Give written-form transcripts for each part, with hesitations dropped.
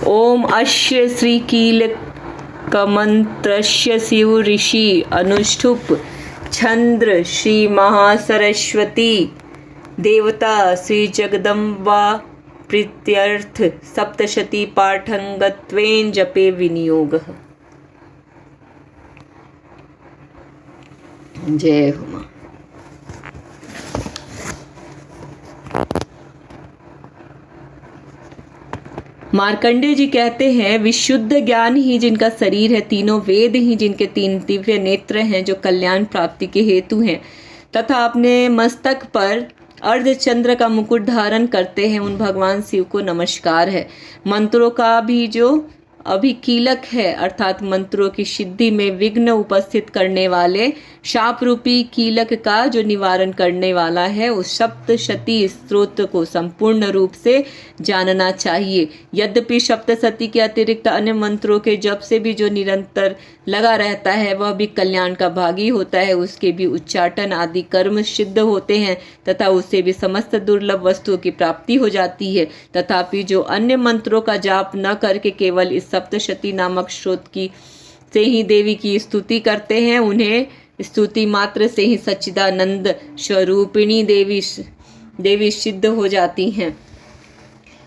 ओम अस्य श्रीकीलकमन्त्रस्य शिव ऋषि अनुष्ठुप छंद्र श्री महासरस्वती देवता श्री जगदम्बा प्रीत्यर्थ सप्तशती पाठंगत्वेन जपे विनियोगः। जय हो मां। मार्कंडेय जी कहते हैं, विशुद्ध ज्ञान ही जिनका शरीर है, तीनों वेद ही जिनके तीन दिव्य नेत्र हैं, जो कल्याण प्राप्ति के हेतु हैं, तथा अपने मस्तक पर अर्धचंद्र का मुकुट धारण करते हैं, उन भगवान शिव को नमस्कार है। मंत्रों का भी जो अभिकीलक है, अर्थात मंत्रों की सिद्धि में विघ्न उपस्थित करने वाले शाप रूपी कीलक का जो निवारण करने वाला है, उस सप्तशती स्तोत्र को संपूर्ण रूप से जानना चाहिए। यद्यपि सप्तशती के अतिरिक्त अन्य मंत्रों के जप से भी जो निरंतर लगा रहता है, वह भी कल्याण का भागी होता है। उसके भी उच्चाटन आदि कर्म सिद्ध होते हैं तथा उससे भी समस्त दुर्लभ वस्तुओं की प्राप्ति हो जाती है। तथापि जो अन्य मंत्रों का जाप न करके केवल इस सप्तशती नामक स्रोत की से ही देवी की स्तुति करते हैं, उन्हें स्तुति मात्र से ही सच्चिदानंद स्वरूपिणी देवी सिद्ध हो जाती हैं।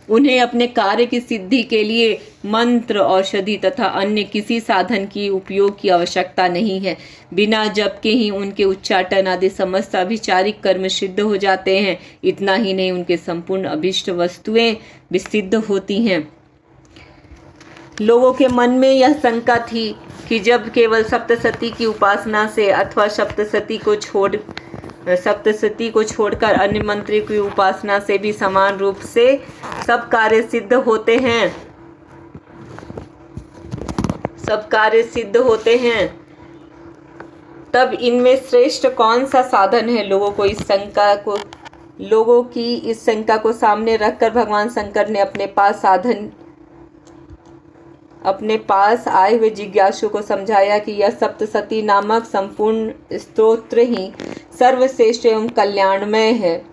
उन्हें अपने कार्य की सिद्धि के लिए मंत्र, औषधि तथा अन्य किसी साधन की उपयोग की आवश्यकता नहीं है। बिना जप के ही उनके उच्चाटन आदि समस्त अभिचारिक कर्म सिद्ध हो जाते हैं। इतना ही नहीं, उनके संपूर्ण अभिष्ट वस्तुएं भी सिद्ध होती हैं। लोगों के मन में यह शंका थी कि जब केवल सप्तशती की उपासना से अथवा सप्तशती को छोड़कर अन्य मंत्र की उपासना से भी समान रूप से सब कार्य सिद्ध होते हैं, तब इनमें श्रेष्ठ कौन सा साधन है। लोगों की इस शंका को सामने रखकर भगवान शंकर ने अपने पास आए हुए जिज्ञासु को समझाया कि यह सप्तशती नामक संपूर्ण स्तोत्र ही सर्वश्रेष्ठ एवं कल्याणमय है।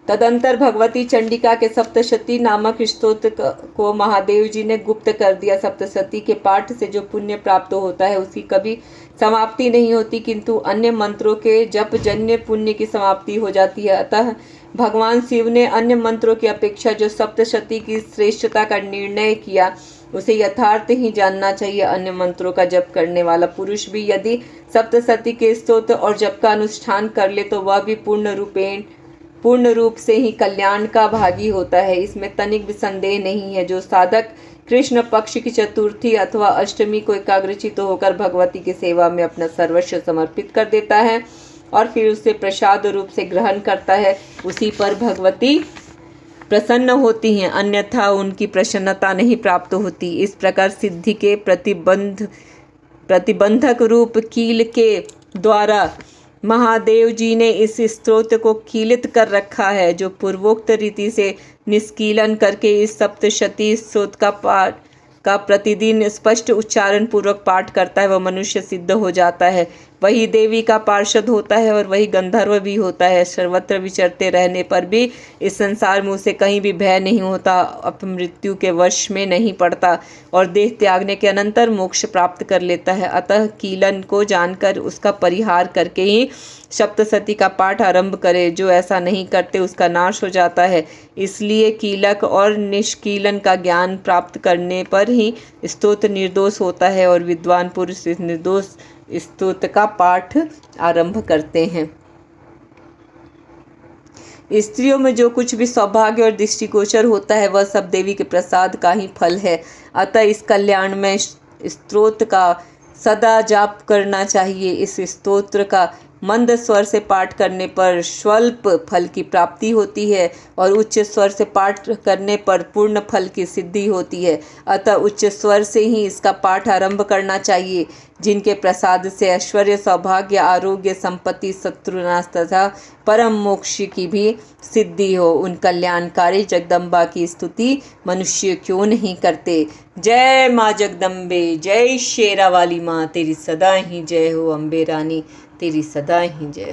तदंतर भगवती चंडिका के सप्तशती नामक स्तोत्र को महादेव जी ने गुप्त कर दिया। सप्तशती के पाठ से जो पुण्य प्राप्त होता है, उसकी कभी समाप्ति नहीं होती, किंतु अन्य मंत्रों के जप जन्य पुण्य की समाप्ति हो जाती है। अतः भगवान शिव ने अन्य मंत्रों की अपेक्षा जो सप्तशती की श्रेष्ठता का निर्णय किया, उसे यथार्थ ही जानना चाहिए। अन्य मंत्रों का जप करने वाला पुरुष भी यदि सप्तशती के स्तोत्र और जप का अनुष्ठान कर ले, तो वह भी पूर्ण रूप से ही कल्याण का भागी होता है। इसमें तनिक भी संदेह नहीं है। जो साधक कृष्ण पक्ष की चतुर्थी अथवा अष्टमी को एकाग्रचित होकर भगवती की सेवा में अपना सर्वस्व समर्पित कर देता है और फिर उसे प्रसाद रूप से ग्रहण करता है, उसी पर भगवती प्रसन्न होती हैं, अन्यथा उनकी प्रसन्नता नहीं प्राप्त होती। इस प्रकार सिद्धि के प्रतिबंधक रूप कील के द्वारा महादेव जी ने इस स्तोत्र को कीलित कर रखा है। जो पूर्वोक्त रीति से निष्कीलन करके इस सप्तशती स्तोत्र का प्रतिदिन स्पष्ट उच्चारण पूर्वक पाठ करता है, वह मनुष्य सिद्ध हो जाता है। वही देवी का पार्षद होता है और वही गंधर्व भी होता है। सर्वत्र विचरते रहने पर भी इस संसार में उसे कहीं भी भय नहीं होता, अपमृत्यु के वश में नहीं पड़ता और देह त्यागने के अनंतर मोक्ष प्राप्त कर लेता है। अतः कीलन को जानकर उसका परिहार करके ही सप्तशती का पाठ आरंभ करे। जो ऐसा नहीं करते उसका नाश हो जाता है। इसलिए कीलक और निष्कीलन का ज्ञान प्राप्त करने पर ही स्तोत्र निर्दोष होता है और विद्वान पुरुष इस निर्दोष स्तोत्र का पाठ आरंभ करते हैं। स्त्रियों में जो कुछ भी सौभाग्य और दृष्टिगोचर होता है, वह सब देवी के प्रसाद का ही फल है। अतः इस कल्याण में स्तोत्र का सदा जाप करना चाहिए। इस स्तोत्र का मंद स्वर से पाठ करने पर स्वल्प फल की प्राप्ति होती है और उच्च स्वर से पाठ करने पर पूर्ण फल की सिद्धि होती है। अतः उच्च स्वर से ही इसका पाठ आरंभ करना चाहिए। जिनके प्रसाद से ऐश्वर्य, सौभाग्य, आरोग्य, संपत्ति, शत्रुनाश तथा परम मोक्ष की भी सिद्धि हो, उन कल्याणकारी जगदम्बा की स्तुति मनुष्य क्यों नहीं करते। जय माँ जगदम्बे, जय शेरा वाली माँ, तेरी सदा ही जय हो। अम्बे रानी, तेरी सदा ही जय।